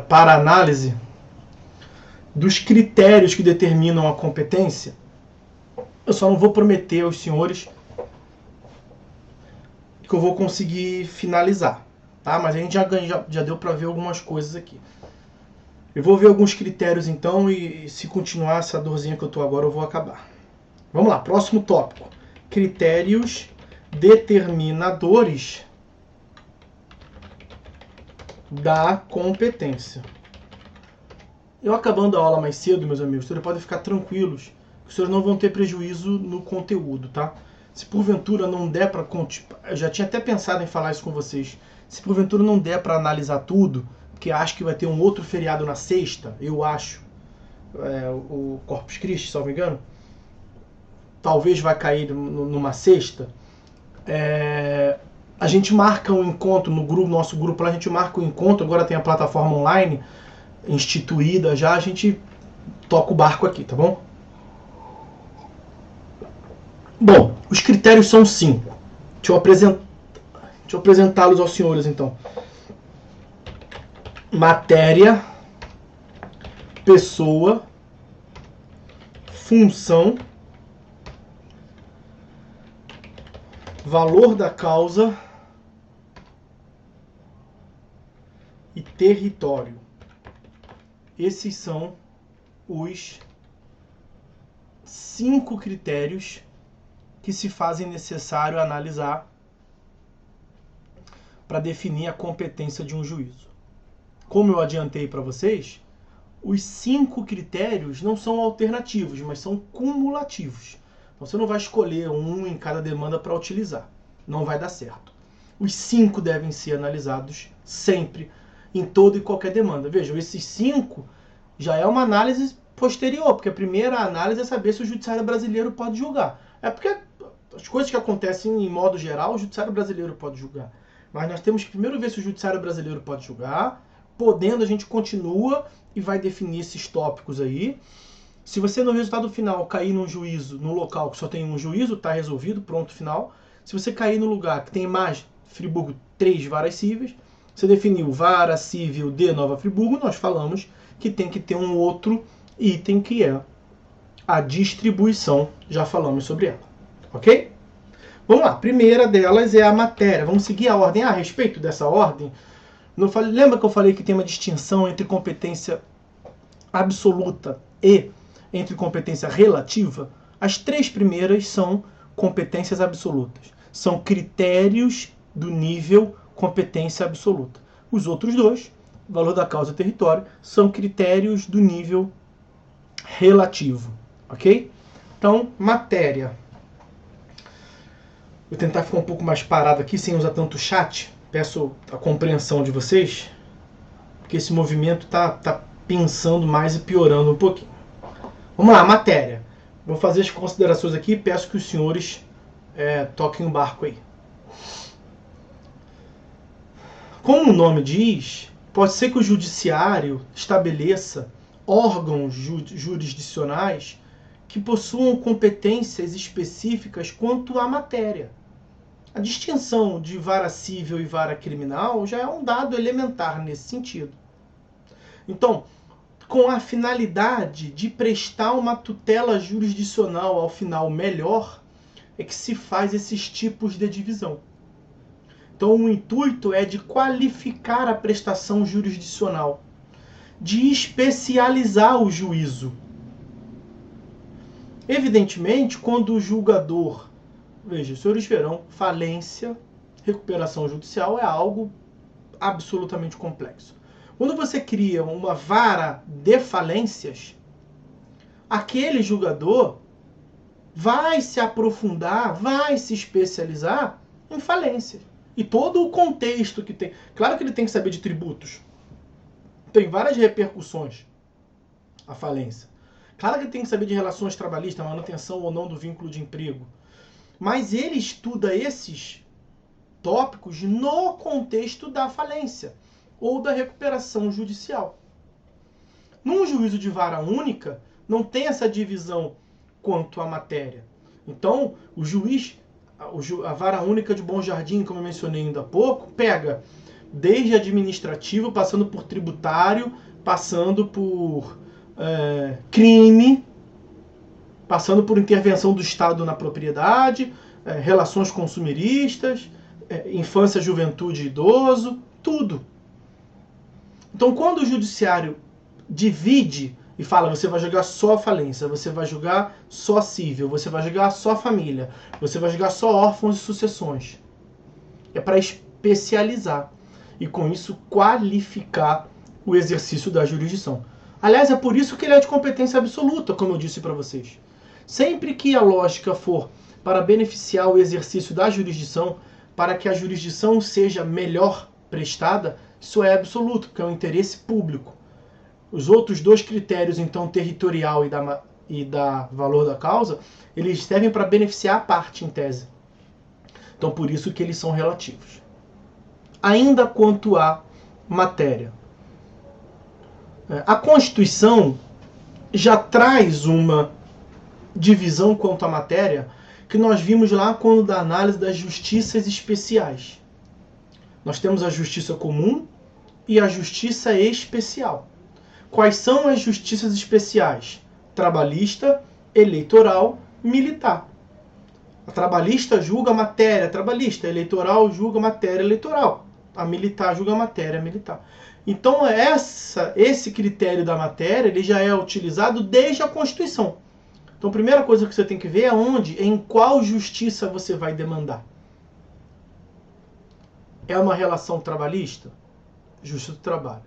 para a análise dos critérios que determinam a competência. Eu só não vou prometer aos senhores que eu vou conseguir finalizar, tá? Mas a gente já deu para ver algumas coisas aqui. Eu vou ver alguns critérios então e se continuar essa dorzinha que eu tô agora eu vou acabar. Vamos lá, próximo tópico. Critérios determinadores da competência. Eu acabando a aula mais cedo, meus amigos, vocês podem ficar tranquilos, que os senhores não vão ter prejuízo no conteúdo, tá? Se porventura não der para... Eu já tinha até pensado em falar isso com vocês. Se porventura não der para analisar tudo, porque acho que vai ter um outro feriado na sexta, eu acho, o Corpus Christi, se não me engano, talvez vai cair numa sexta, a gente marca um encontro no grupo, nosso grupo lá, a gente marca um encontro, agora tem a plataforma online instituída já, a gente toca o barco aqui, tá bom? Bom, os critérios são 5. Deixa eu apresentá-los aos senhores, então. Matéria, pessoa, função, valor da causa e território. Esses são os 5 critérios que se fazem necessário analisar para definir a competência de um juízo. Como eu adiantei para vocês, os 5 critérios não são alternativos, mas são cumulativos. Então você não vai escolher um em cada demanda para utilizar. Não vai dar certo. Os 5 devem ser analisados sempre, em toda e qualquer demanda. Vejam, esses 5 já é uma análise posterior, porque a primeira análise é saber se o judiciário brasileiro pode julgar. É porque as coisas que acontecem em modo geral, o judiciário brasileiro pode julgar. Mas nós temos que primeiro ver se o judiciário brasileiro pode julgar. Podendo, a gente continua e vai definir esses tópicos aí. Se você no resultado final cair num juízo, num local que só tem um juízo, está resolvido, pronto, final. Se você cair no lugar que tem mais Friburgo 3 varas cíveis, você definiu vara civil de Nova Friburgo, nós falamos que tem que ter um outro item que é a distribuição. Já falamos sobre ela, ok? Vamos lá, a primeira delas é a matéria. Vamos seguir a ordem. A respeito dessa ordem, lembra que eu falei que tem uma distinção entre competência absoluta e entre competência relativa? As 3 primeiras são competências absolutas. São critérios do nível competência absoluta. Os outros 2, valor da causa e território, são critérios do nível relativo. Ok? Então, matéria. Vou tentar ficar um pouco mais parado aqui, sem usar tanto chat. Peço a compreensão de vocês, porque esse movimento tá pensando mais e piorando um pouquinho. Vamos lá, matéria. Vou fazer as considerações aqui e peço que os senhores toquem o barco aí. Como o nome diz, pode ser que o judiciário estabeleça órgãos jurisdicionais que possuam competências específicas quanto à matéria. A distinção de vara civil e vara criminal já é um dado elementar nesse sentido. Então, com a finalidade de prestar uma tutela jurisdicional ao final melhor, é que se faz esses tipos de divisão. Então, o intuito é de qualificar a prestação jurisdicional, de especializar o juízo. Evidentemente, quando o julgador... Veja, senhores verão, falência, recuperação judicial é algo absolutamente complexo. Quando você cria uma vara de falências, aquele julgador vai se aprofundar, vai se especializar em falências. E todo o contexto que tem... Claro que ele tem que saber de tributos. Tem várias repercussões a falência. Claro que ele tem que saber de relações trabalhistas, manutenção ou não do vínculo de emprego. Mas ele estuda esses tópicos no contexto da falência ou da recuperação judicial. Num juízo de vara única, não tem essa divisão quanto à matéria. Então, o juiz, a vara única de Bom Jardim, como eu mencionei ainda há pouco, pega desde administrativo, passando por tributário, passando por crime, passando por intervenção do Estado na propriedade, relações consumeristas, infância, juventude e idoso, tudo. Então, quando o judiciário divide e fala, você vai julgar só falência, você vai julgar só cível, você vai julgar só família, você vai julgar só órfãos e sucessões, é para especializar e com isso qualificar o exercício da jurisdição. Aliás, é por isso que ele é de competência absoluta, como eu disse para vocês. Sempre que a lógica for para beneficiar o exercício da jurisdição, para que a jurisdição seja melhor prestada, isso é absoluto, porque é um interesse público. Os outros dois critérios, então, territorial e da valor da causa, eles servem para beneficiar a parte em tese. Então, por isso que eles são relativos. Ainda quanto à matéria. A Constituição já traz uma divisão quanto à matéria que nós vimos lá quando da análise das justiças especiais. Nós temos a justiça comum e a justiça especial. Quais são as justiças especiais? Trabalhista, eleitoral, militar. A trabalhista julga a matéria trabalhista, a eleitoral julga a matéria eleitoral, a militar julga a matéria militar. Então esse critério da matéria ele já é utilizado desde a Constituição. Então a primeira coisa que você tem que ver é em qual justiça você vai demandar. É uma relação trabalhista? Justiça do trabalho.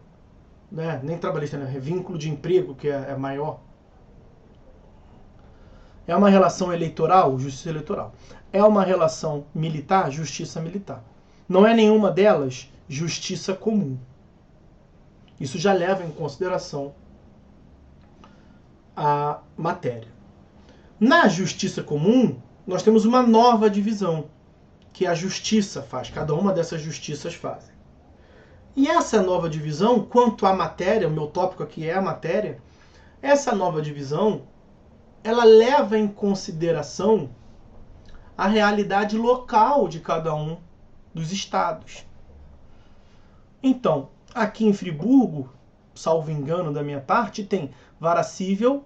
Né? Nem trabalhista, né? Vínculo de emprego, que é maior. É uma relação eleitoral? Justiça eleitoral. É uma relação militar? Justiça militar. Não é nenhuma delas justiça comum. Isso já leva em consideração a matéria. Na justiça comum, nós temos uma nova divisão, que a justiça faz. Cada uma dessas justiças fazem. E essa nova divisão, quanto à matéria, o meu tópico aqui é a matéria, essa nova divisão, ela leva em consideração a realidade local de cada um dos estados. Então, aqui em Friburgo, salvo engano da minha parte, tem vara cível,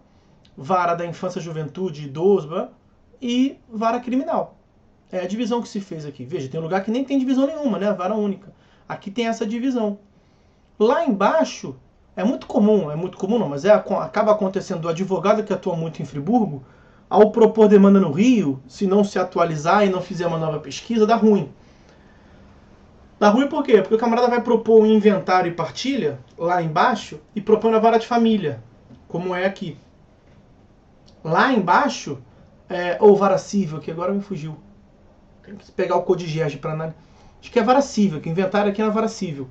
vara da infância, juventude, idoso e vara criminal. É a divisão que se fez aqui. Veja, tem lugar que nem tem divisão nenhuma, né? Vara única. Aqui tem essa divisão. Lá embaixo, é muito comum não, mas acaba acontecendo do advogado que atua muito em Friburgo, ao propor demanda no Rio, se não se atualizar e não fizer uma nova pesquisa, dá ruim. Dá ruim por quê? Porque o camarada vai propor um inventário e partilha, lá embaixo, e propõe a vara de família, como é aqui. Lá embaixo, ou vara cível, que agora me fugiu. Tem que pegar o Código para análise. Acho que é vara cível, que inventário aqui é na vara cível.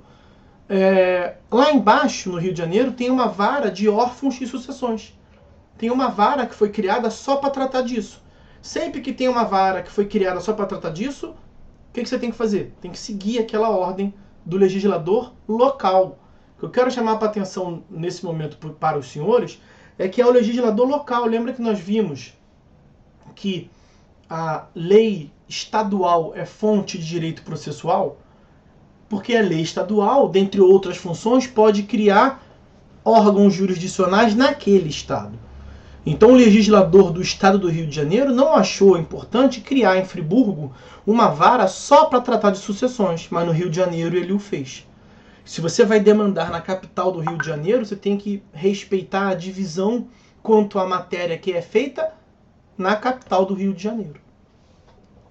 Lá embaixo, no Rio de Janeiro, tem uma vara de órfãos e sucessões. Tem uma vara que foi criada só para tratar disso. Sempre que tem uma vara que foi criada só para tratar disso, o que você tem que fazer? Tem que seguir aquela ordem do legislador local. O que eu quero chamar para atenção nesse momento para os senhores é que é o legislador local. Lembra que nós vimos que a lei estadual é fonte de direito processual? Porque a lei estadual, dentre outras funções, pode criar órgãos jurisdicionais naquele estado. Então o legislador do estado do Rio de Janeiro não achou importante criar em Friburgo uma vara só para tratar de sucessões, mas no Rio de Janeiro ele o fez. Se você vai demandar na capital do Rio de Janeiro, você tem que respeitar a divisão quanto à matéria que é feita na capital do Rio de Janeiro.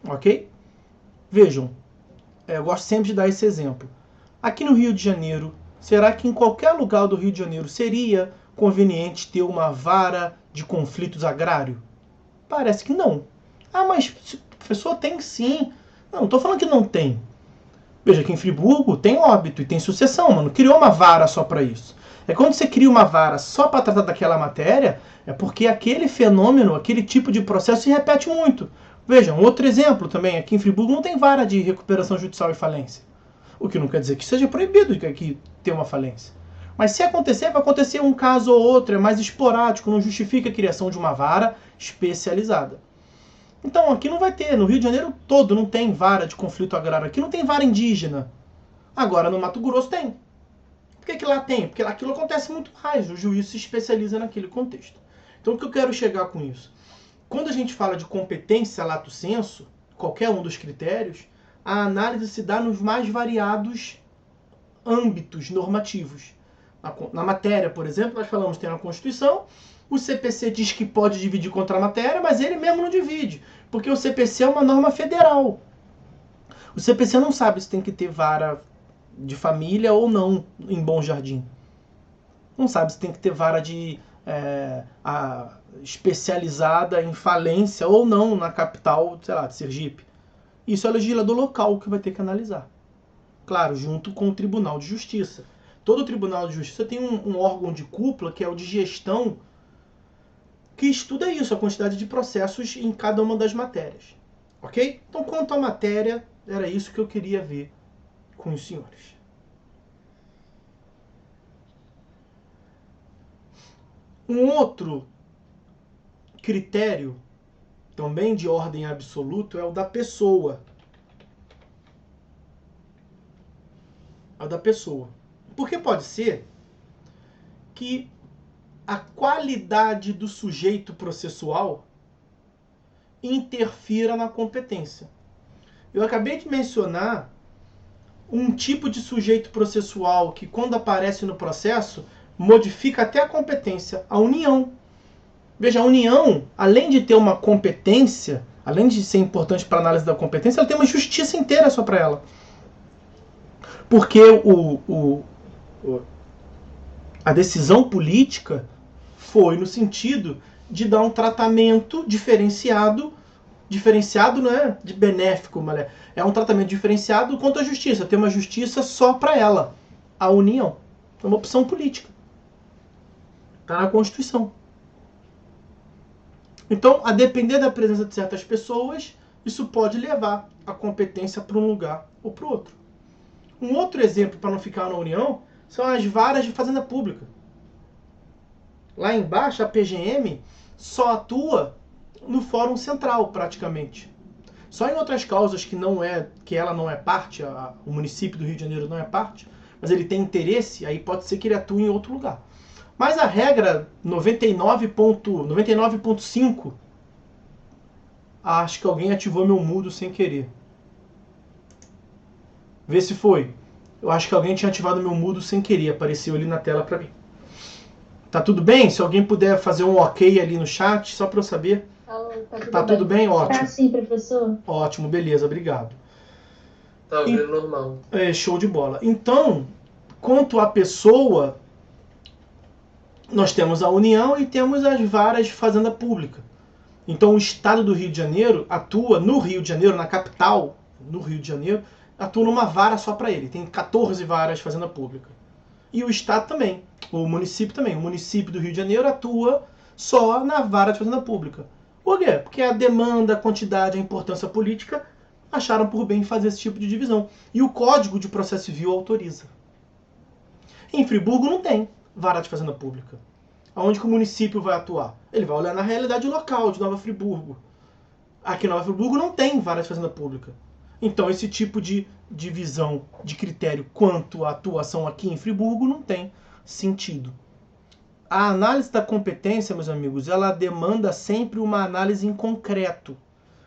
Ok? Vejam, eu gosto sempre de dar esse exemplo. Aqui no Rio de Janeiro, será que em qualquer lugar do Rio de Janeiro seria conveniente ter uma vara de conflitos agrários? Parece que não. Ah, mas a pessoa tem sim. Não estou falando que não tem. Veja, aqui em Friburgo tem óbito e tem sucessão, mano. Criou uma vara só para isso. É quando você cria uma vara só para tratar daquela matéria, é porque aquele fenômeno, aquele tipo de processo se repete muito. Vejam, outro exemplo também, aqui em Friburgo não tem vara de recuperação judicial e falência. O que não quer dizer que seja proibido de aqui ter uma falência. Mas se acontecer, vai acontecer um caso ou outro, é mais esporádico, não justifica a criação de uma vara especializada. Então aqui não vai ter, no Rio de Janeiro todo não tem vara de conflito agrário, aqui não tem vara indígena. Agora, no Mato Grosso tem. Por que lá tem? Porque lá aquilo acontece muito mais. O juiz se especializa naquele contexto. Então, o que eu quero chegar com isso? Quando a gente fala de competência lato sensu, qualquer um dos critérios, a análise se dá nos mais variados âmbitos normativos. Na matéria, por exemplo, nós falamos que tem na Constituição, o CPC diz que pode dividir contra a matéria, mas ele mesmo não divide, porque o CPC é uma norma federal. O CPC não sabe se tem que ter vara de família ou não em Bom Jardim. Não sabe se tem que ter vara de especializada em falência ou não na capital, sei lá, de Sergipe. Isso é o legislador local que vai ter que analisar. Claro, junto com o Tribunal de Justiça. Todo Tribunal de Justiça tem um órgão de cúpula, que é o de gestão, que estuda isso, a quantidade de processos em cada uma das matérias. Ok? Então, quanto à matéria, era isso que eu queria ver com os senhores. Um outro critério, também de ordem absoluta, é o da pessoa. É o da pessoa. Porque pode ser que a qualidade do sujeito processual interfira na competência. Eu acabei de mencionar um tipo de sujeito processual que, quando aparece no processo, modifica até a competência, a união. Veja, a união, além de ter uma competência, além de ser importante para a análise da competência, ela tem uma justiça inteira só para ela. Porque a decisão política foi no sentido de dar um tratamento diferenciado não é de benéfico, mas é um tratamento diferenciado quanto à justiça, ter uma justiça só para ela, a união. É uma opção política. Está na Constituição. Então, a depender da presença de certas pessoas, isso pode levar a competência para um lugar ou para o outro. Um outro exemplo, para não ficar na União, são as varas de fazenda pública. Lá embaixo, a PGM só atua no Fórum Central, praticamente. Só em outras causas que ela não é parte, o município do Rio de Janeiro não é parte, mas ele tem interesse, aí pode ser que ele atue em outro lugar. Mas a regra 99.5, acho que alguém ativou meu mudo sem querer. Vê se foi. Eu acho que alguém tinha ativado meu mudo sem querer, apareceu ali na tela para mim. Tá tudo bem? Se alguém puder fazer um ok ali no chat, só para eu saber. Tá tudo bem? Ótimo. Tá sim, professor. Ótimo, beleza, obrigado. Tá ouvindo normal. Show de bola. Então, quanto à pessoa, nós temos a União e temos as varas de fazenda pública. Então, o Estado do Rio de Janeiro atua no Rio de Janeiro, na capital, no Rio de Janeiro, atua numa vara só para ele. Tem 14 varas de fazenda pública. E o Estado também, o município também. O município do Rio de Janeiro atua só na vara de fazenda pública. Por quê? Porque a demanda, a quantidade, a importância política acharam por bem fazer esse tipo de divisão. E o Código de Processo Civil autoriza. Em Friburgo não tem vara de fazenda pública. Aonde que o município vai atuar? Ele vai olhar na realidade local de Nova Friburgo. Aqui em Nova Friburgo não tem vara de fazenda pública. Então esse tipo de divisão de critério quanto à atuação aqui em Friburgo não tem sentido. A análise da competência, meus amigos, ela demanda sempre uma análise em concreto.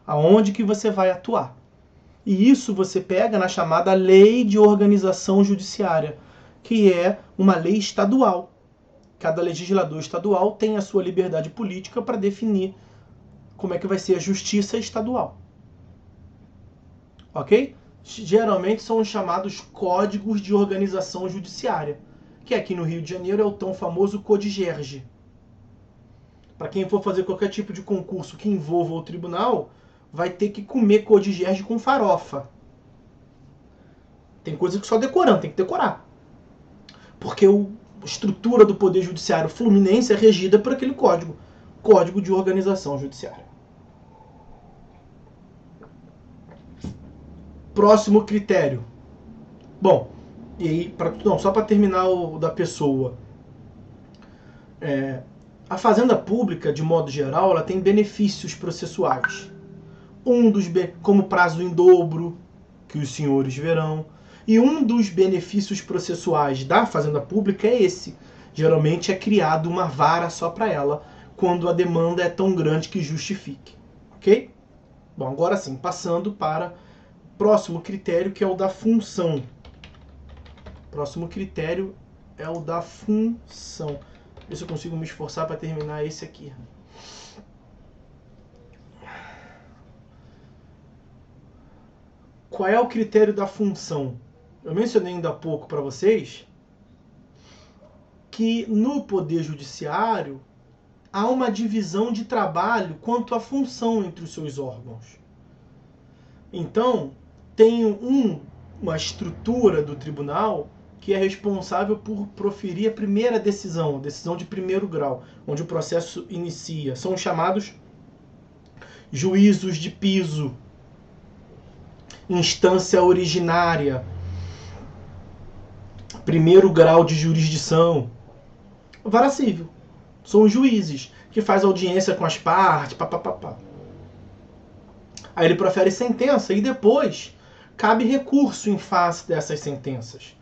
Aonde que você vai atuar. E isso você pega na chamada Lei de Organização Judiciária, que é uma lei estadual. Cada legislador estadual tem a sua liberdade política para definir como é que vai ser a justiça estadual. Ok? Geralmente são os chamados Códigos de Organização Judiciária, que aqui no Rio de Janeiro é o tão famoso CODIGERGE. Para quem for fazer qualquer tipo de concurso que envolva o tribunal, vai ter que comer CODIGERGE com farofa. Tem coisa que só decorando, tem que decorar. Porque a estrutura do Poder Judiciário Fluminense é regida por aquele código. Código de Organização Judiciária. Próximo critério. Bom, e aí, só para terminar o da pessoa. A fazenda pública, de modo geral, ela tem benefícios processuais. Como prazo em dobro, que os senhores verão. E um dos benefícios processuais da fazenda pública é esse. Geralmente é criado uma vara só para ela, quando a demanda é tão grande que justifique. Ok? Bom, agora sim, passando para o próximo critério, que é o da função. O próximo critério é o da função. Ver se eu consigo me esforçar para terminar esse aqui. Qual é o critério da função? Eu mencionei ainda há pouco para vocês que no Poder Judiciário há uma divisão de trabalho quanto à função entre os seus órgãos. Então, tem uma estrutura do tribunal que é responsável por proferir a primeira decisão, a decisão de primeiro grau, onde o processo inicia. São chamados juízos de piso, instância originária, primeiro grau de jurisdição. Vara civil. São os juízes que faz audiência com as partes, papapá. Aí ele profere sentença e depois cabe recurso em face dessas sentenças.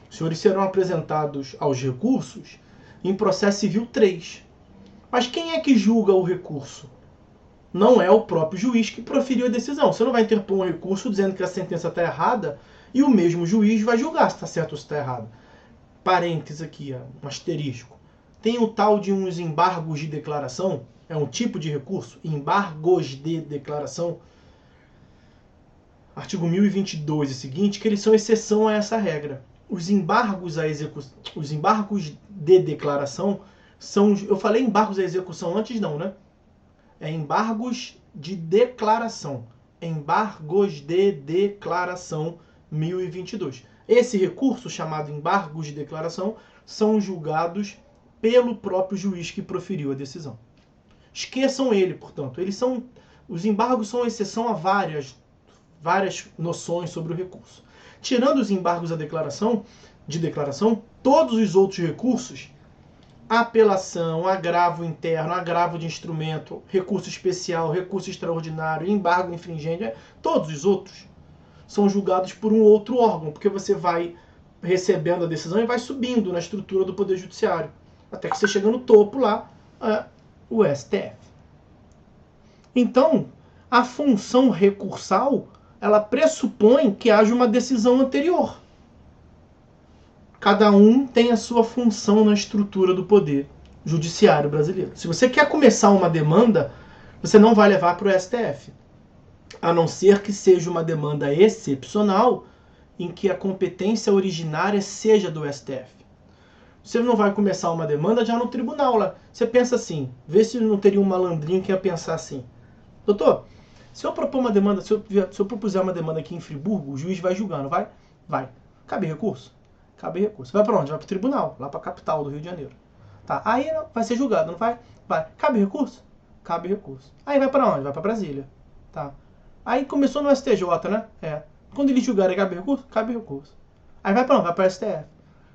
Os senhores serão apresentados aos recursos em processo civil 3. Mas quem é que julga o recurso? Não é o próprio juiz que proferiu a decisão. Você não vai interpor um recurso dizendo que a sentença está errada e o mesmo juiz vai julgar se está certo ou se está errado. Parênteses aqui, um asterisco. Tem o tal de uns embargos de declaração, é um tipo de recurso, embargos de declaração. Artigo 1022 e seguinte, que eles são exceção a essa regra. Os embargos de declaração são... Eu falei embargos à execução antes, não, né? É embargos de declaração. Embargos de declaração 1022. Esse recurso, chamado embargos de declaração, são julgados pelo próprio juiz que proferiu a decisão. Esqueçam ele, portanto. Os embargos são exceção a várias noções sobre o recurso. Tirando os embargos de declaração, todos os outros recursos, apelação, agravo interno, agravo de instrumento, recurso especial, recurso extraordinário, embargo infringente, todos os outros são julgados por um outro órgão, porque você vai recebendo a decisão e vai subindo na estrutura do Poder Judiciário, até que você chega no topo lá, o STF. Então, a função recursal, ela pressupõe que haja uma decisão anterior. Cada um tem a sua função na estrutura do Poder Judiciário brasileiro. Se você quer começar uma demanda, você não vai levar para o STF. A não ser que seja uma demanda excepcional em que a competência originária seja do STF. Você não vai começar uma demanda já no tribunal lá. Você pensa assim, vê se não teria um malandrinho que ia pensar assim. Doutor, se eu propor uma demanda, se eu propuser uma demanda aqui em Friburgo, o juiz vai julgar, não vai? Vai. Cabe recurso? Cabe recurso. Vai para onde? Vai para o tribunal, lá para a capital do Rio de Janeiro. Tá. Aí vai ser julgado, não vai? Vai. Cabe recurso? Cabe recurso. Aí vai para onde? Vai para Brasília. Tá. Aí começou no STJ, né? É. Quando eles julgarem, cabe recurso? Cabe recurso. Aí vai para onde? Vai para o STF.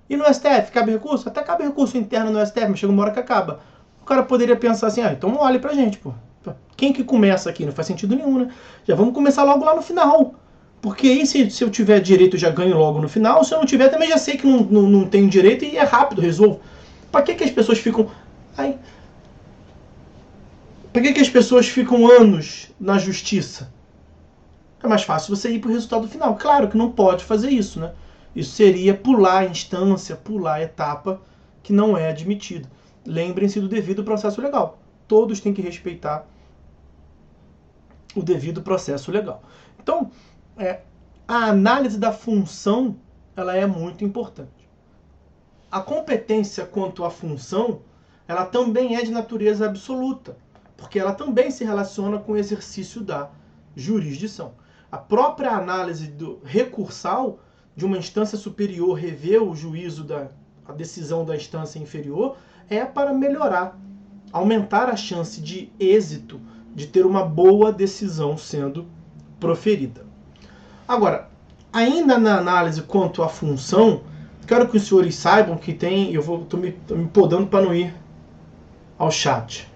E no STF, cabe recurso? Até cabe recurso interno no STF, mas chega uma hora que acaba. O cara poderia pensar assim, então olhe pra gente, pô. Quem que começa aqui? Não faz sentido nenhum, né? Já vamos começar logo lá no final. Porque aí, se eu tiver direito, eu já ganho logo no final. Se eu não tiver, também já sei que não tenho direito e é rápido, resolvo. Pra que as pessoas ficam... Pra que as pessoas ficam anos na justiça? É mais fácil você ir pro resultado final. Claro que não pode fazer isso, né? Isso seria pular a instância, pular a etapa, que não é admitido. Lembrem-se do devido processo legal. Todos têm que respeitar o devido processo legal. Então, a análise da função, ela é muito importante. A competência quanto à função, ela também é de natureza absoluta, porque ela também se relaciona com o exercício da jurisdição. A própria análise do recursal de uma instância superior rever o juízo a decisão da instância inferior é para melhorar, aumentar a chance de êxito, de ter uma boa decisão sendo proferida. Agora, ainda na análise quanto à função, quero que os senhores saibam que tem, estou me podando para não ir ao chat.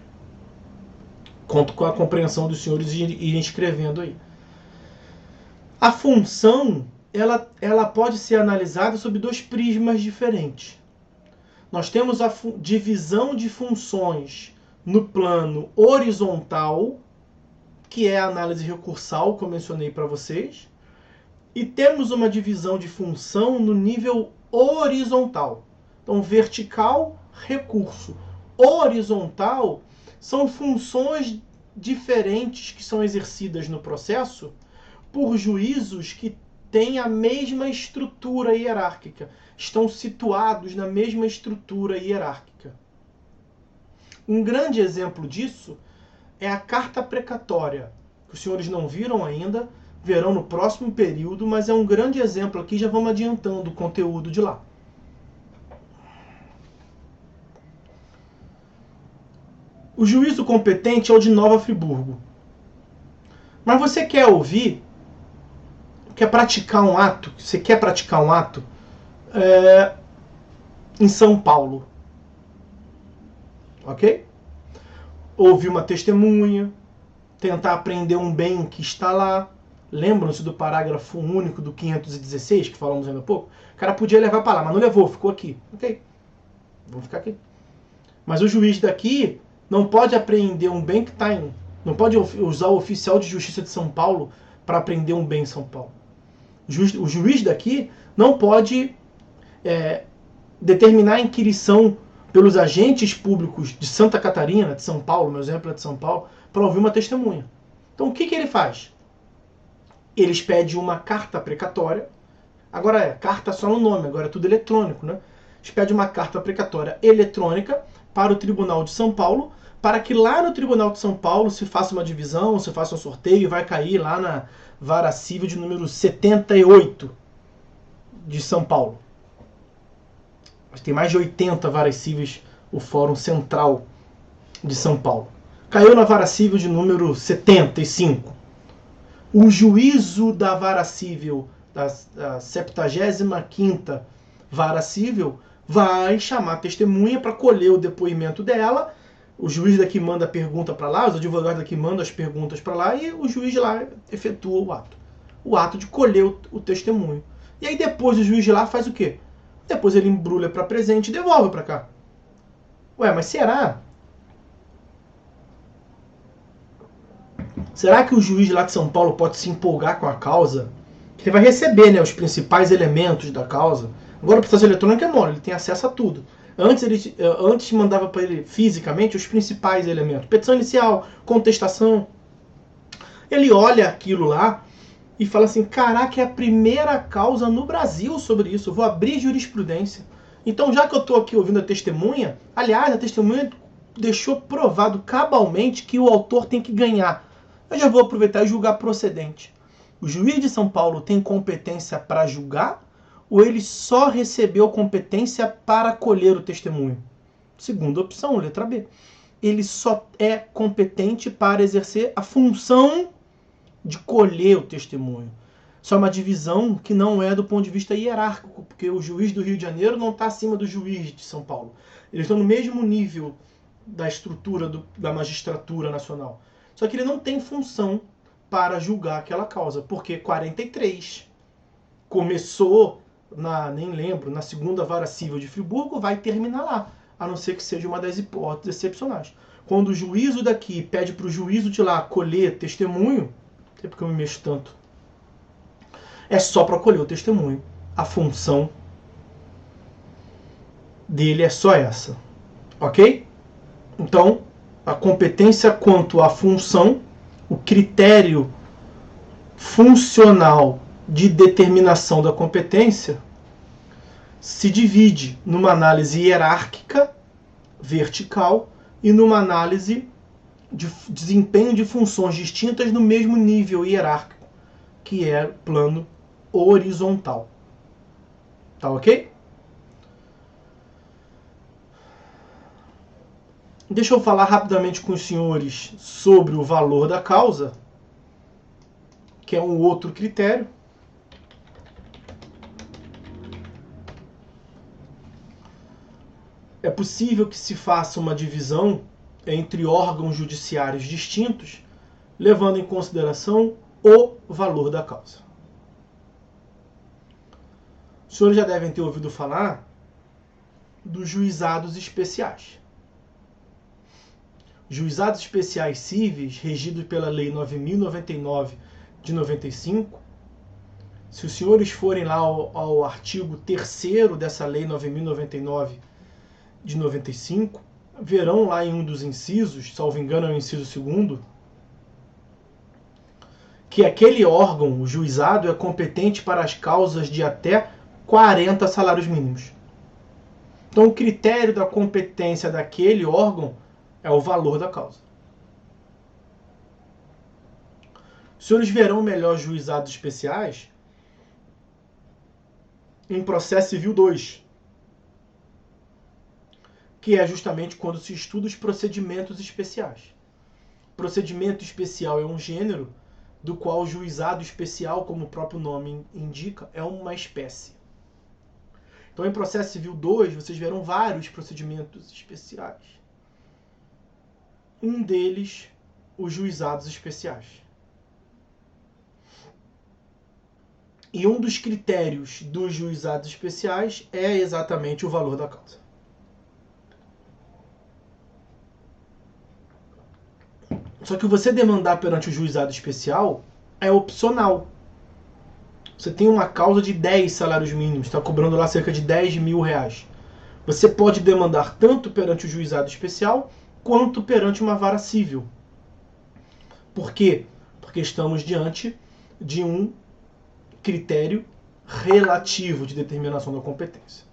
Conto com a compreensão dos senhores irem escrevendo aí. A função, ela pode ser analisada sob dois prismas diferentes. Nós temos a divisão de funções no plano horizontal, que é a análise recursal, que eu mencionei para vocês, e temos uma divisão de função no nível horizontal. Então, vertical, recurso. Horizontal são funções diferentes que são exercidas no processo por juízos que têm a mesma estrutura hierárquica, estão situados na mesma estrutura hierárquica. Um grande exemplo disso é a carta precatória, que os senhores não viram ainda, verão no próximo período, mas é um grande exemplo aqui, já vamos adiantando o conteúdo de lá. O juízo competente é o de Nova Friburgo. Mas você quer ouvir, quer praticar um ato, você quer praticar um ato em São Paulo. Ok? Ouvir uma testemunha, tentar apreender um bem que está lá. Lembram-se do parágrafo único do 516, que falamos ainda há pouco? O cara podia levar para lá, mas não levou, ficou aqui. Ok, vamos ficar aqui. Mas o juiz daqui não pode apreender um bem que está em... Não pode usar o oficial de justiça de São Paulo para apreender um bem em São Paulo. O juiz daqui não pode determinar a inquirição pelos agentes públicos de Santa Catarina, de São Paulo, meu exemplo é de São Paulo, para ouvir uma testemunha. Então o que ele faz? Eles pedem uma carta precatória. Agora carta só no nome, agora é tudo eletrônico, né? Eles pedem uma carta precatória eletrônica para o Tribunal de São Paulo, para que lá no Tribunal de São Paulo se faça uma divisão, se faça um sorteio e vai cair lá na vara civil de número 78 de São Paulo. Mas tem mais de 80 varas cíveis o Fórum Central de São Paulo. Caiu na vara civil de número 75. O juízo da vara civil, da 75ª vara civil, vai chamar a testemunha para colher o depoimento dela. O juiz daqui manda a pergunta para lá, os advogados daqui mandam as perguntas para lá e o juiz de lá efetua o ato. O ato de colher o testemunho. E aí depois o juiz de lá faz o quê? Depois ele embrulha para presente e devolve para cá. Ué, mas será? Será que o juiz lá de São Paulo pode se empolgar com a causa? Ele vai receber, né, os principais elementos da causa. Agora o processo eletrônico é mole, ele tem acesso a tudo. Antes mandava para ele fisicamente os principais elementos. Petição inicial, contestação. Ele olha aquilo lá e fala assim, caraca, é a primeira causa no Brasil sobre isso, eu vou abrir jurisprudência. Então, já que eu estou aqui ouvindo a testemunha, aliás, a testemunha deixou provado cabalmente que o autor tem que ganhar. Eu já vou aproveitar e julgar procedente. O juiz de São Paulo tem competência para julgar ou ele só recebeu competência para colher o testemunho? Segunda opção, letra B. Ele só é competente para exercer a função de colher o testemunho. Isso é uma divisão que não é do ponto de vista hierárquico, porque o juiz do Rio de Janeiro não está acima do juiz de São Paulo. Eles estão no mesmo nível da estrutura da magistratura nacional. Só que ele não tem função para julgar aquela causa, porque 43 começou nem lembro, na segunda vara civil de Friburgo, vai terminar lá, a não ser que seja uma das hipóteses excepcionais. Quando o juízo daqui pede para o juízo de lá colher testemunho, não sei porque eu me mexo tanto, é só para colher o testemunho. A função dele é só essa. Ok? Então, a competência quanto à função, o critério funcional de determinação da competência se divide numa análise hierárquica, vertical, e numa análise de desempenho de funções distintas no mesmo nível hierárquico, que é plano horizontal. Tá ok? Deixa eu falar rapidamente com os senhores sobre o valor da causa, que é um outro critério. É possível que se faça uma divisão entre órgãos judiciários distintos, levando em consideração o valor da causa. Os senhores já devem ter ouvido falar dos juizados especiais. Juizados especiais cíveis, regidos pela Lei 9.099 de 95. Se os senhores forem lá ao artigo 3º dessa Lei 9.099 de 95, verão lá em um dos incisos, salvo engano é o inciso 2º, que aquele órgão, o juizado, é competente para as causas de até 40 salários mínimos. Então, o critério da competência daquele órgão é o valor da causa. Os senhores verão melhor juizados especiais em processo civil 2, que é justamente quando se estuda os procedimentos especiais. Procedimento especial é um gênero do qual o juizado especial, como o próprio nome indica, é uma espécie. Então, em processo civil 2, vocês verão vários procedimentos especiais. Um deles, os juizados especiais. E um dos critérios dos juizados especiais é exatamente o valor da causa. Só que você demandar perante o juizado especial é opcional. Você tem uma causa de 10 salários mínimos, está cobrando lá cerca de 10 mil reais. Você pode demandar tanto perante o juizado especial quanto perante uma vara civil. Por quê? Porque estamos diante de um critério relativo de determinação da competência,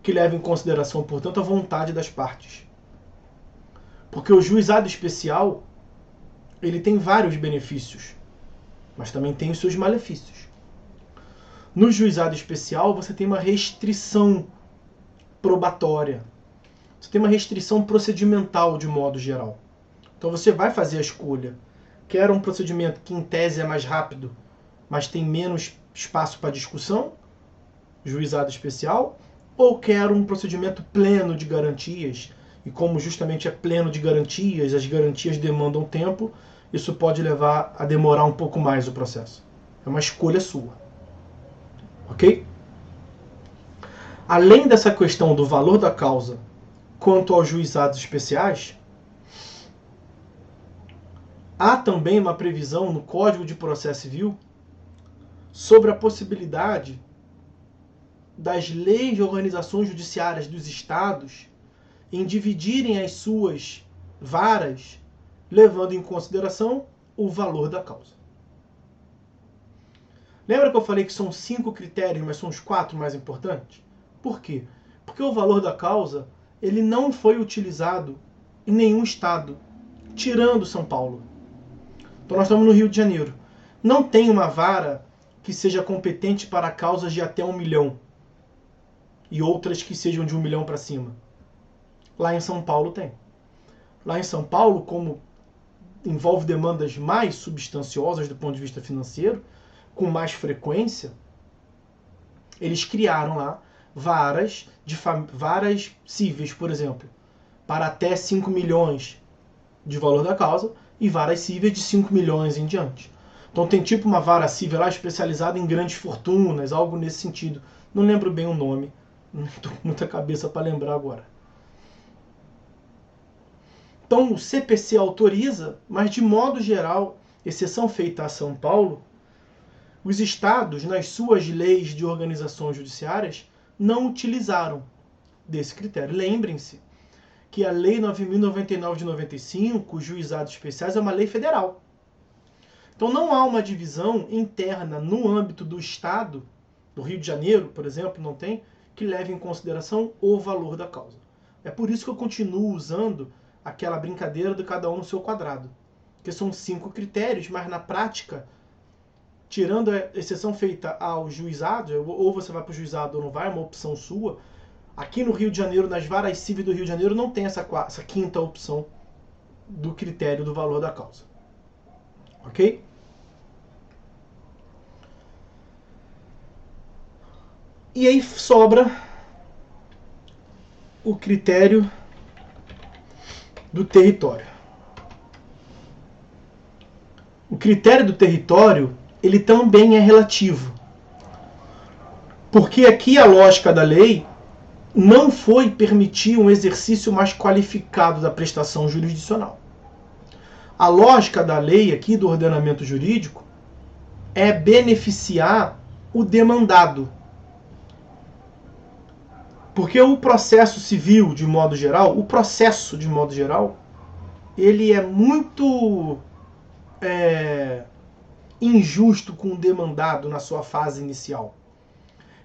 que leva em consideração, portanto, a vontade das partes. Porque o juizado especial, ele tem vários benefícios, mas também tem os seus malefícios. No juizado especial, você tem uma restrição probatória. Você tem uma restrição procedimental, de modo geral. Então você vai fazer a escolha. Quer um procedimento que, em tese, é mais rápido, mas tem menos espaço para discussão, juizado especial, ou quer um procedimento pleno de garantias, e como justamente é pleno de garantias, as garantias demandam tempo, isso pode levar a demorar um pouco mais o processo. É uma escolha sua. Ok? Além dessa questão do valor da causa quanto aos juizados especiais, há também uma previsão no Código de Processo Civil sobre a possibilidade das leis de organizações judiciárias dos estados em dividirem as suas varas, levando em consideração o valor da causa. Lembra que eu falei que são 5 critérios, mas são os 4 mais importantes? Por quê? Porque o valor da causa ele não foi utilizado em nenhum estado, tirando São Paulo. Então nós estamos no Rio de Janeiro. Não tem uma vara que seja competente para causas de até 1 milhão e outras que sejam de 1 milhão para cima. Lá em São Paulo tem. Lá em São Paulo, como envolve demandas mais substanciosas do ponto de vista financeiro, com mais frequência, eles criaram lá varas cíveis, por exemplo, para até 5 milhões de valor da causa e varas cíveis de 5 milhões em diante. Então tem tipo uma vara civil lá especializada em grandes fortunas, algo nesse sentido. Não lembro bem o nome, não estou com muita cabeça para lembrar agora. Então o CPC autoriza, mas de modo geral, exceção feita a São Paulo, os estados, nas suas leis de organizações judiciárias, não utilizaram desse critério. Lembrem-se que a Lei 9.099 de 95, os juizados especiais, é uma lei federal. Então não há uma divisão interna no âmbito do estado, do Rio de Janeiro, por exemplo, não tem, que leve em consideração o valor da causa. É por isso que eu continuo usando aquela brincadeira de cada um no seu quadrado. Porque são 5 critérios, mas na prática, tirando a exceção feita ao juizado, ou você vai para o juizado ou não vai, é uma opção sua. Aqui no Rio de Janeiro, nas varas cíveis do Rio de Janeiro, não tem essa quinta opção do critério do valor da causa. Ok? E aí sobra o critério do território. O critério do território, ele também é relativo. Porque aqui a lógica da lei não foi permitir um exercício mais qualificado da prestação jurisdicional. A lógica da lei aqui, do ordenamento jurídico, é beneficiar o demandado. Porque o processo civil, de modo geral, ele é muito injusto com o demandado na sua fase inicial.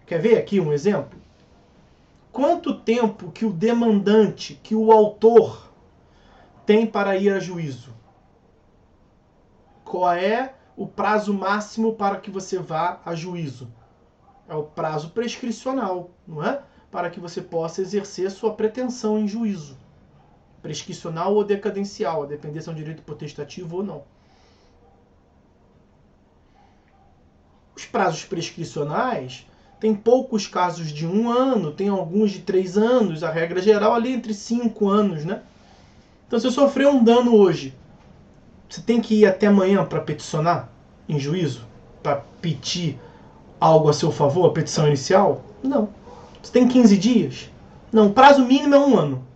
Quer ver aqui um exemplo? Quanto tempo que o demandante, que o autor, tem para ir a juízo? Qual é o prazo máximo para que você vá a juízo? É o prazo prescricional, não é? Para que você possa exercer sua pretensão em juízo. Prescricional ou decadencial, a depender se é um direito potestativo ou não. Os prazos prescricionais tem poucos casos de 1 ano, tem alguns de 3 anos, a regra geral ali entre 5 anos, né? Então, se eu sofrer um dano hoje, você tem que ir até amanhã para peticionar em juízo? Para pedir algo a seu favor, a petição inicial? Não. Você tem 15 dias? Não, o prazo mínimo é 1 ano.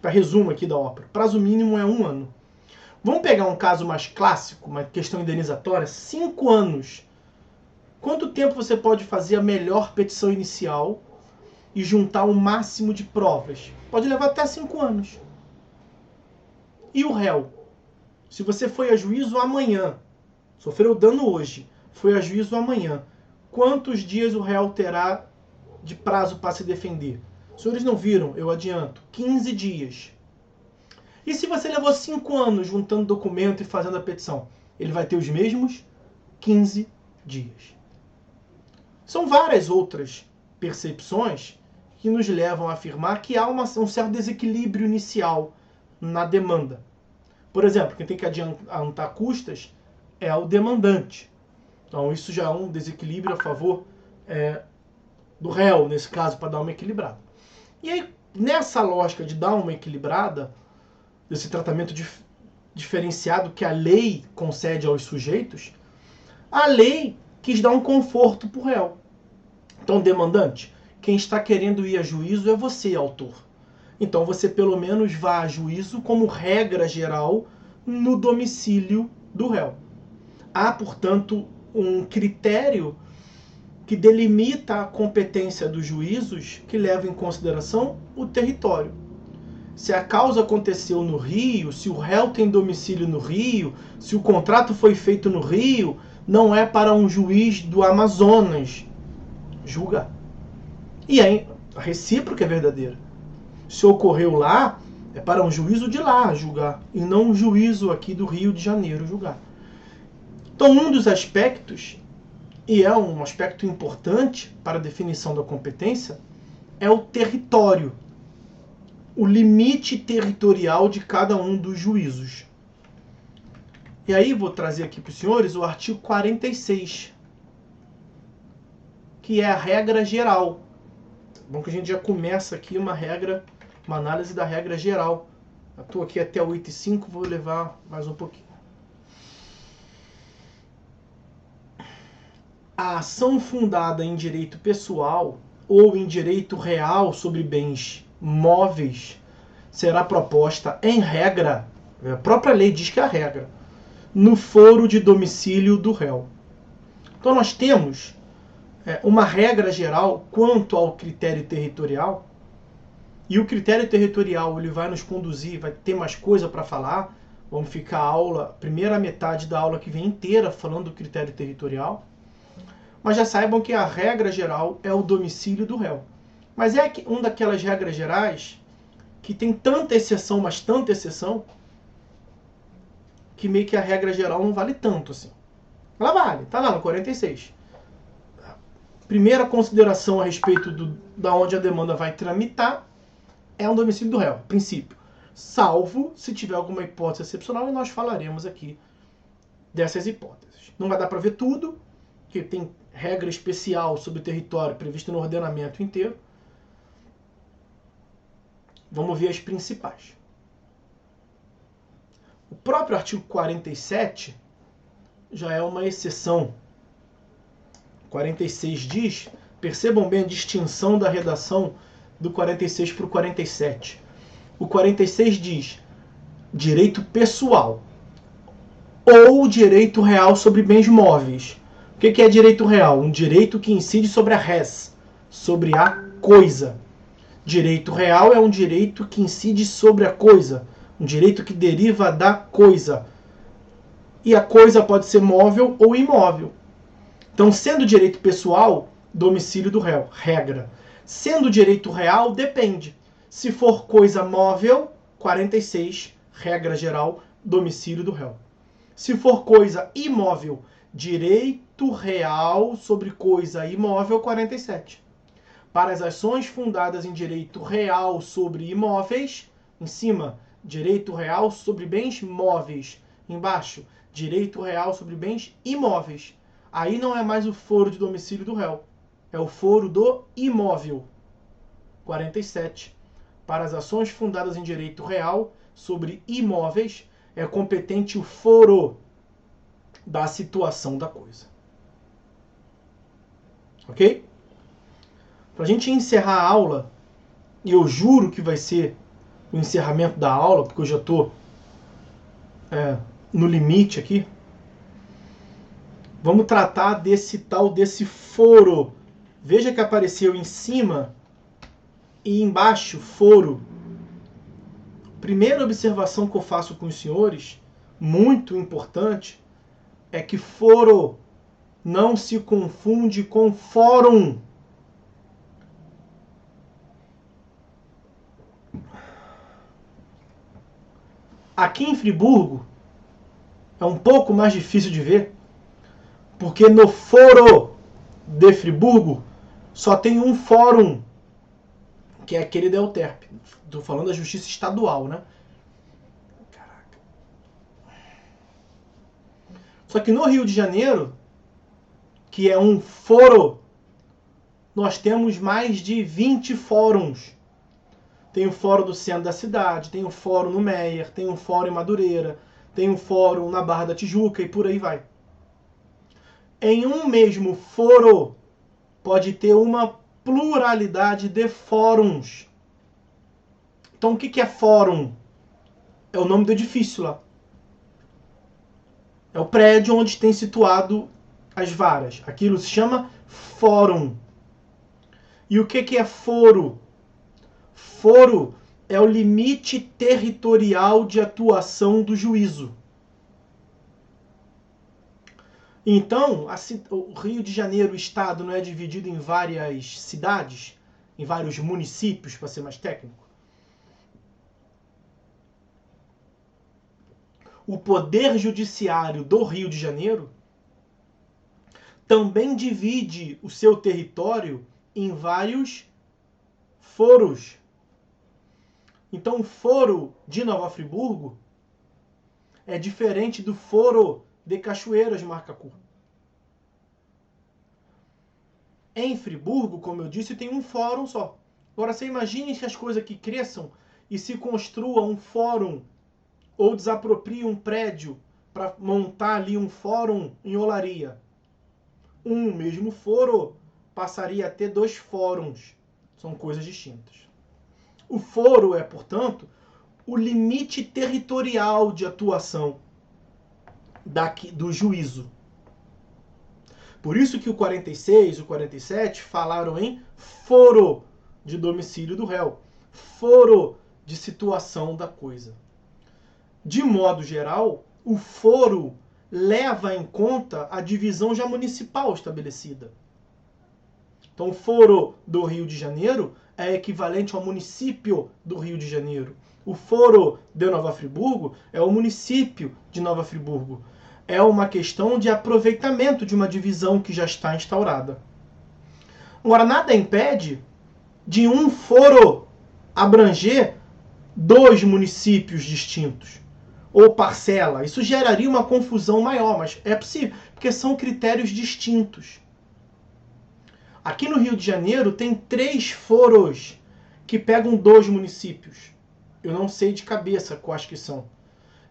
Para resumo aqui da ópera, o prazo mínimo é 1 ano. Vamos pegar um caso mais clássico, uma questão indenizatória, 5 anos. Quanto tempo você pode fazer a melhor petição inicial e juntar o máximo de provas? Pode levar até 5 anos. E o réu? Se você foi a juízo amanhã, sofreu dano hoje, foi a juízo amanhã, quantos dias o réu terá de prazo para se defender? Os senhores não viram, eu adianto, 15 dias. E se você levou 5 anos juntando documento e fazendo a petição? Ele vai ter os mesmos 15 dias. São várias outras percepções que nos levam a afirmar que há um certo desequilíbrio inicial na demanda. Por exemplo, quem tem que adiantar custas é o demandante. Então isso já é um desequilíbrio a favor do réu, nesse caso, para dar uma equilibrada. E aí, nessa lógica de dar uma equilibrada, desse tratamento diferenciado que a lei concede aos sujeitos, a lei quis dar um conforto para o réu. Então, demandante, quem está querendo ir a juízo é você, autor. Então, você pelo menos vá a juízo como regra geral no domicílio do réu. Há, portanto, um critério que delimita a competência dos juízos que leva em consideração o território. Se a causa aconteceu no Rio, se o réu tem domicílio no Rio, se o contrato foi feito no Rio, não é para um juiz do Amazonas julgar. E aí, a recíproca é verdadeira. Se ocorreu lá, é para um juízo de lá julgar, e não um juízo aqui do Rio de Janeiro julgar. Então, um dos aspectos, e é um aspecto importante para a definição da competência, é o território, o limite territorial de cada um dos juízos. E aí vou trazer aqui para os senhores o artigo 46, que é a regra geral. Bom que a gente já começa aqui uma análise da regra geral. Eu estou aqui até 8h05, vou levar mais um pouquinho. A ação fundada em direito pessoal ou em direito real sobre bens móveis será proposta em regra, a própria lei diz que é a regra, no foro de domicílio do réu. Então nós temos uma regra geral quanto ao critério territorial, e o critério territorial ele vai nos conduzir, vai ter mais coisa para falar, vamos ficar a aula, primeira metade da aula que vem inteira falando do critério territorial, mas já saibam que a regra geral é o domicílio do réu. Mas é uma daquelas regras gerais que tem tanta exceção, mas tanta exceção, que meio que a regra geral não vale tanto assim. Ela vale, tá lá no 46. Primeira consideração a respeito da onde a demanda vai tramitar é o domicílio do réu, princípio. Salvo se tiver alguma hipótese excepcional, e nós falaremos aqui dessas hipóteses. Não vai dar para ver tudo, porque tem regra especial sobre o território prevista no ordenamento inteiro. Vamos ver as principais. O próprio artigo 47 já é uma exceção. 46 diz, Percebam bem a distinção da redação do 46 para o 47. O 46 diz direito pessoal ou direito real sobre bens móveis. O que é direito real? Um direito que incide sobre a res, sobre a coisa. Direito real é um direito que incide sobre a coisa, um direito que deriva da coisa. E a coisa pode ser móvel ou imóvel. Então, sendo direito pessoal, domicílio do réu, regra. Sendo direito real, depende. Se for coisa móvel, 46, regra geral, domicílio do réu. Se for coisa imóvel, direito real sobre coisa imóvel, 47. Para as ações fundadas em direito real sobre imóveis, em cima, direito real sobre bens móveis. Embaixo, direito real sobre bens imóveis. Aí não é mais o foro de domicílio do réu, é o foro do imóvel. 47. Para as ações fundadas em direito real sobre imóveis, é competente o foro da situação da coisa. Ok? Para a gente encerrar a aula, e eu juro que vai ser o encerramento da aula, porque eu já estou no limite aqui, vamos tratar desse foro. Veja que apareceu em cima e embaixo foro. Primeira observação que eu faço com os senhores, muito importante, é que foro não se confunde com fórum. Aqui em Friburgo é um pouco mais difícil de ver, porque no foro de Friburgo só tem um fórum, que é aquele da Euterpe. Estou falando da justiça estadual, né? Caraca. Só que no Rio de Janeiro, que é um foro, nós temos mais de 20 fóruns. Tem o fórum do centro da cidade, tem o fórum no Meier, tem o fórum em Madureira, tem o fórum na Barra da Tijuca e por aí vai. Em um mesmo foro pode ter uma pluralidade de fóruns. Então o que é fórum? É o nome do edifício lá. É o prédio onde tem situado as varas. Aquilo se chama fórum. E o que é foro? Foro é o limite territorial de atuação do juízo. Então, o Rio de Janeiro, o estado, não é dividido em várias cidades, em vários municípios, para ser mais técnico. O Poder Judiciário do Rio de Janeiro também divide o seu território em vários foros. Então, o foro de Nova Friburgo é diferente do foro de Cachoeiras de Macacu. Em Friburgo, como eu disse, tem um fórum só. Agora, você imagine que as coisas que cresçam e se construa um fórum ou desaproprie um prédio para montar ali um fórum em Olaria. Um mesmo foro passaria a ter 2 fóruns. São coisas distintas. O foro é, portanto, o limite territorial de atuação do juízo. Por isso que o 46 e o 47 falaram em foro de domicílio do réu, foro de situação da coisa. De modo geral, o foro leva em conta a divisão já municipal estabelecida. Então, o foro do Rio de Janeiro é equivalente ao município do Rio de Janeiro. O foro de Nova Friburgo é o município de Nova Friburgo. É uma questão de aproveitamento de uma divisão que já está instaurada. Agora, nada impede de um foro abranger 2 municípios distintos, ou parcela. Isso geraria uma confusão maior, mas é possível, porque são critérios distintos. Aqui no Rio de Janeiro tem 3 foros que pegam 2 municípios. Eu não sei de cabeça quais que são.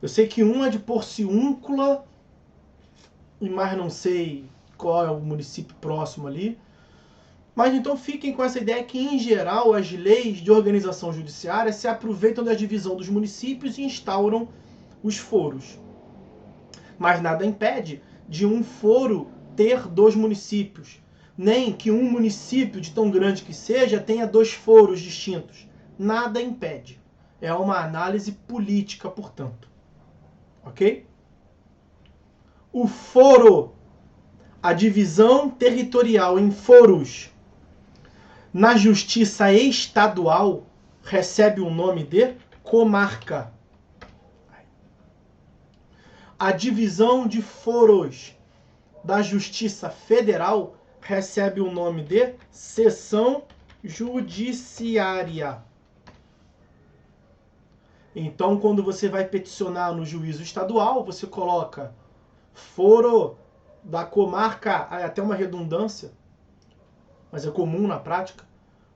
Eu sei que um é de Porciúncula, mas não sei qual é o município próximo ali. Mas então fiquem com essa ideia que, em geral, as leis de organização judiciária se aproveitam da divisão dos municípios e instauram os foros. Mas nada impede de um foro ter 2 municípios, nem que um município, de tão grande que seja, tenha 2 foros distintos. Nada impede. É uma análise política, portanto. Ok? O foro, a divisão territorial em foros na justiça estadual, recebe o nome de comarca. A divisão de foros da Justiça Federal recebe o nome de seção judiciária. Então, quando você vai peticionar no juízo estadual, você coloca foro da comarca, até uma redundância, mas é comum na prática,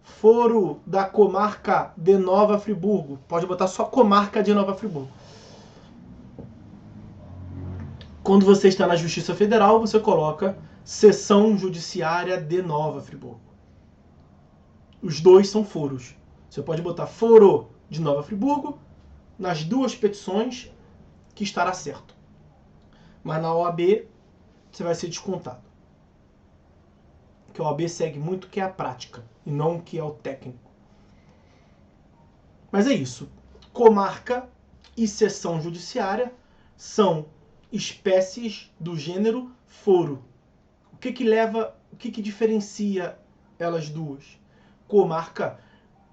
foro da comarca de Nova Friburgo. Pode botar só comarca de Nova Friburgo. Quando você está na Justiça Federal, você coloca seção judiciária de Nova Friburgo. Os 2 são foros. Você pode botar foro de Nova Friburgo nas 2 petições, que estará certo. Mas na OAB, você vai ser descontado. Porque a OAB segue muito o que é a prática, e não o que é o técnico. Mas é isso. Comarca e seção judiciária são espécies do gênero foro. O que diferencia elas duas? Comarca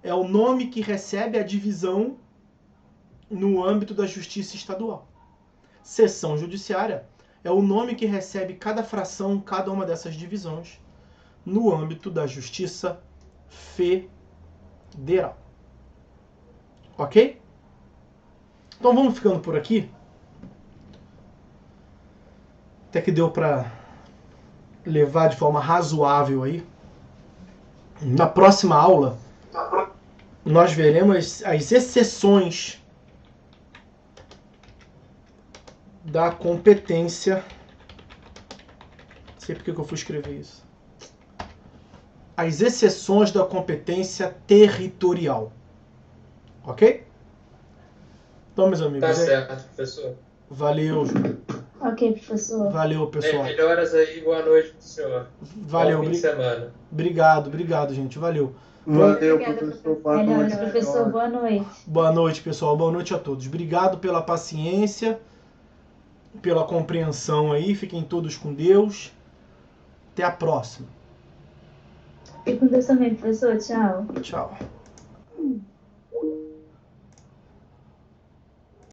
é o nome que recebe a divisão no âmbito da justiça estadual. Seção judiciária é o nome que recebe cada fração, cada uma dessas divisões, no âmbito da justiça federal. Ok? Então vamos ficando por aqui. Até que deu para levar de forma razoável aí. Na próxima aula, nós veremos as exceções da competência. Não sei porque que eu fui escrever isso. As exceções da competência territorial. Ok? Então, meus amigos. Tá certo, professor. Valeu. Ok, professor. Valeu, pessoal. Melhoras aí, boa noite pro senhor. Valeu. Bom fim de semana. Obrigado, gente. Valeu. Valeu, Obrigada, professor. Boa Melhoras, noite. professor. Boa noite. Boa noite, pessoal. Boa noite a todos. Obrigado pela paciência, pela compreensão aí. Fiquem todos com Deus. Até a próxima. Fique com Deus também, professor. Tchau. Tchau.